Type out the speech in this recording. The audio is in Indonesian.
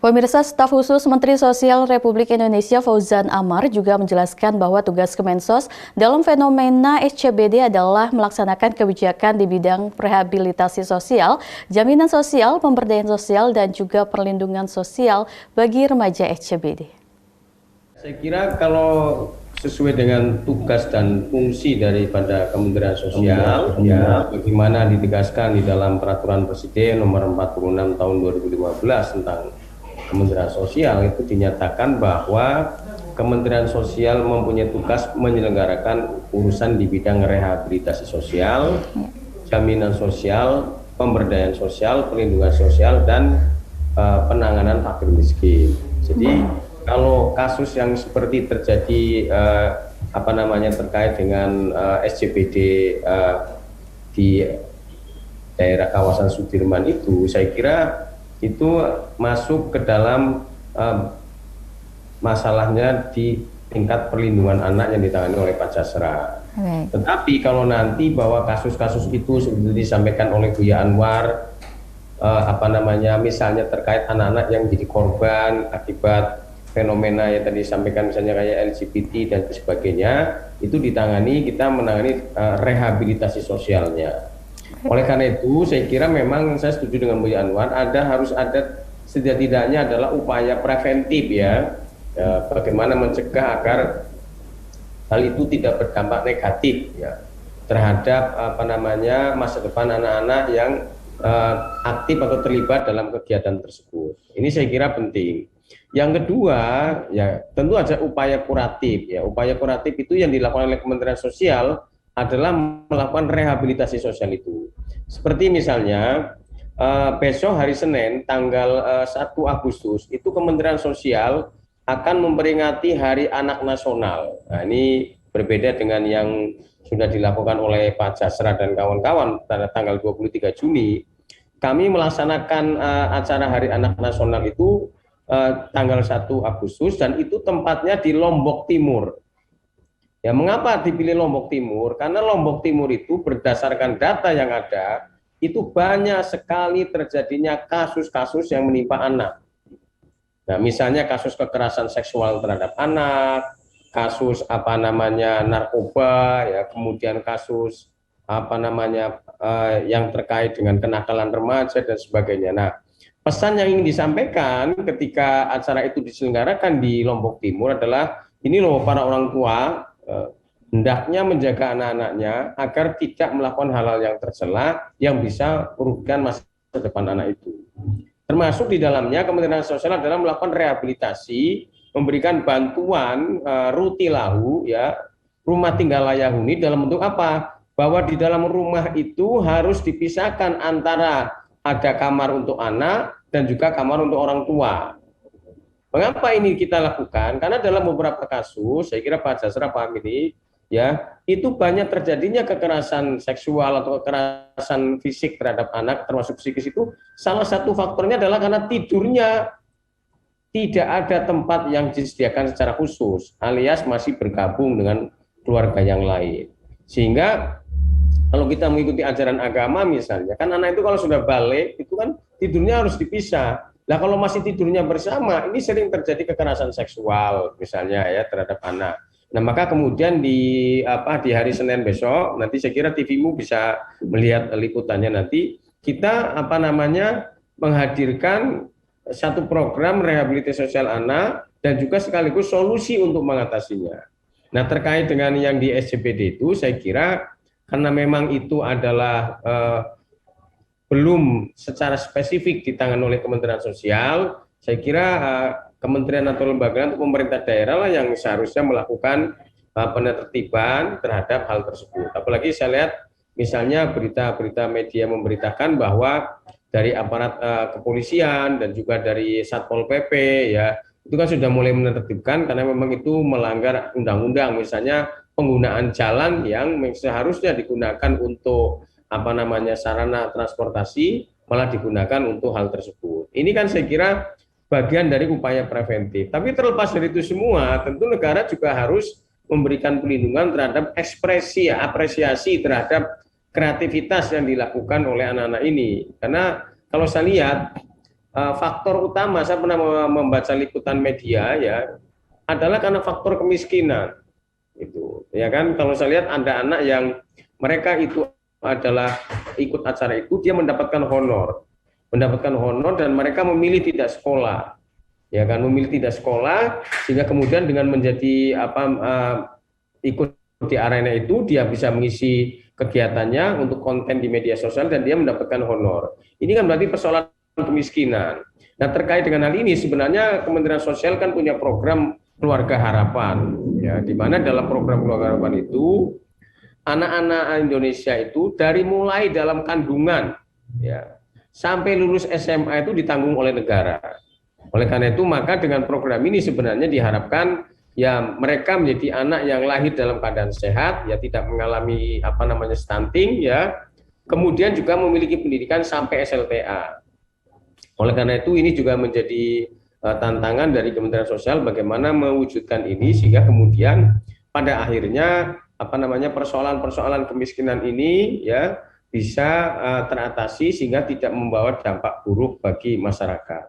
Pemirsa, staf khusus Menteri Sosial Republik Indonesia Fauzan Amar juga menjelaskan bahwa tugas Kemensos dalam fenomena SCBD adalah melaksanakan kebijakan di bidang rehabilitasi sosial, jaminan sosial, pemberdayaan sosial, dan juga perlindungan sosial bagi remaja SCBD. Saya kira kalau sesuai dengan tugas dan fungsi daripada Kementerian Sosial, ya bagaimana ditegaskan di dalam Peraturan Presiden Nomor 46 Tahun 2015 tentang Kementerian Sosial, itu dinyatakan bahwa Kementerian Sosial mempunyai tugas menyelenggarakan urusan di bidang rehabilitasi sosial, jaminan sosial, pemberdayaan sosial, perlindungan sosial, dan penanganan fakir miskin. Jadi kalau kasus yang seperti terjadi terkait dengan SCBD di daerah kawasan Sudirman itu, saya kira itu masuk ke dalam masalahnya di tingkat perlindungan anak yang ditangani oleh Pancasila. Tetapi kalau nanti bahwa kasus-kasus itu seperti disampaikan oleh Buya Anwar, misalnya terkait anak-anak yang jadi korban akibat fenomena yang tadi disampaikan, misalnya kayak LGBT dan sebagainya, itu kita menangani rehabilitasi sosialnya. Oleh karena itu, saya kira memang saya setuju dengan Buya Anwar, harus ada setidaknya adalah upaya preventif ya, bagaimana mencegah agar hal itu tidak berdampak negatif ya terhadap masa depan anak-anak yang aktif atau terlibat dalam kegiatan tersebut. Ini saya kira penting. Yang kedua, ya tentu ada upaya kuratif ya. Upaya kuratif itu yang dilakukan oleh Kementerian Sosial adalah melakukan rehabilitasi sosial itu. Seperti misalnya besok hari Senin tanggal 1 Agustus itu Kementerian Sosial akan memperingati Hari Anak Nasional. Nah, ini berbeda dengan yang sudah dilakukan oleh Pak Jasra dan kawan-kawan pada tanggal 23 Juni. Kami melaksanakan acara Hari Anak Nasional itu tanggal 1 Agustus dan itu tempatnya di Lombok Timur. Ya, mengapa dipilih Lombok Timur? Karena Lombok Timur itu berdasarkan data yang ada, itu banyak sekali terjadinya kasus-kasus yang menimpa anak. Nah, misalnya kasus kekerasan seksual terhadap anak, kasus narkoba, ya, kemudian kasus yang terkait dengan kenakalan remaja dan sebagainya. Nah, pesan yang ingin disampaikan ketika acara itu diselenggarakan di Lombok Timur adalah ini loh para orang tua, hendaknya menjaga anak-anaknya agar tidak melakukan hal-hal yang tercela yang bisa merugikan masa depan anak itu. Termasuk di dalamnya Kementerian Sosial adalah melakukan rehabilitasi, memberikan bantuan rutilahu ya, rumah tinggal layak huni dalam bentuk apa? Bahwa di dalam rumah itu harus dipisahkan antara ada kamar untuk anak dan juga kamar untuk orang tua. Mengapa ini kita lakukan? Karena dalam beberapa kasus, saya kira Pak Jasra paham ini, ya, itu banyak terjadinya kekerasan seksual atau kekerasan fisik terhadap anak, termasuk psikis itu. Salah satu faktornya adalah karena tidurnya tidak ada tempat yang disediakan secara khusus, alias masih bergabung dengan keluarga yang lain. Sehingga kalau kita mengikuti ajaran agama misalnya, kan anak itu kalau sudah balik, itu kan tidurnya harus dipisah. Nah, kalau masih tidurnya bersama, ini sering terjadi kekerasan seksual misalnya ya terhadap anak. Nah, maka kemudian di hari Senin besok, nanti saya kira TV-mu bisa melihat liputannya nanti, kita menghadirkan satu program rehabilitasi sosial anak dan juga sekaligus solusi untuk mengatasinya. Nah, terkait dengan yang di SCBD itu, saya kira karena memang itu adalah belum secara spesifik ditangani oleh Kementerian Sosial, saya kira kementerian atau lembaga atau pemerintah daerah lah yang seharusnya melakukan penertiban terhadap hal tersebut. Apalagi saya lihat misalnya berita-berita media memberitakan bahwa dari aparat kepolisian dan juga dari Satpol PP ya, itu kan sudah mulai menertibkan karena memang itu melanggar undang-undang, misalnya penggunaan jalan yang seharusnya digunakan untuk sarana transportasi malah digunakan untuk hal tersebut. Ini kan saya kira bagian dari upaya preventif. Tapi terlepas dari itu semua, tentu negara juga harus memberikan perlindungan terhadap apresiasi terhadap kreativitas yang dilakukan oleh anak-anak ini. Karena kalau saya lihat faktor utama saya pernah membaca liputan media ya adalah karena faktor kemiskinan itu ya kan. Kalau saya lihat ada anak yang mereka itu adalah ikut acara itu dia mendapatkan honor dan mereka memilih tidak sekolah ya kan, memilih tidak sekolah sehingga kemudian dengan menjadi ikut di arena itu dia bisa mengisi kegiatannya untuk konten di media sosial dan dia mendapatkan honor. Ini kan berarti persoalan kemiskinan. Nah, terkait dengan hal ini sebenarnya Kementerian Sosial kan punya program Keluarga Harapan ya, di mana dalam program Keluarga Harapan itu anak-anak Indonesia itu dari mulai dalam kandungan ya sampai lulus SMA itu ditanggung oleh negara. Oleh karena itu maka dengan program ini sebenarnya diharapkan ya mereka menjadi anak yang lahir dalam keadaan sehat ya, tidak mengalami stunting ya, kemudian juga memiliki pendidikan sampai SLTA. Oleh karena itu ini juga menjadi tantangan dari Kementerian Sosial bagaimana mewujudkan ini sehingga kemudian pada akhirnya persoalan-persoalan kemiskinan ini ya bisa teratasi sehingga tidak membawa dampak buruk bagi masyarakat.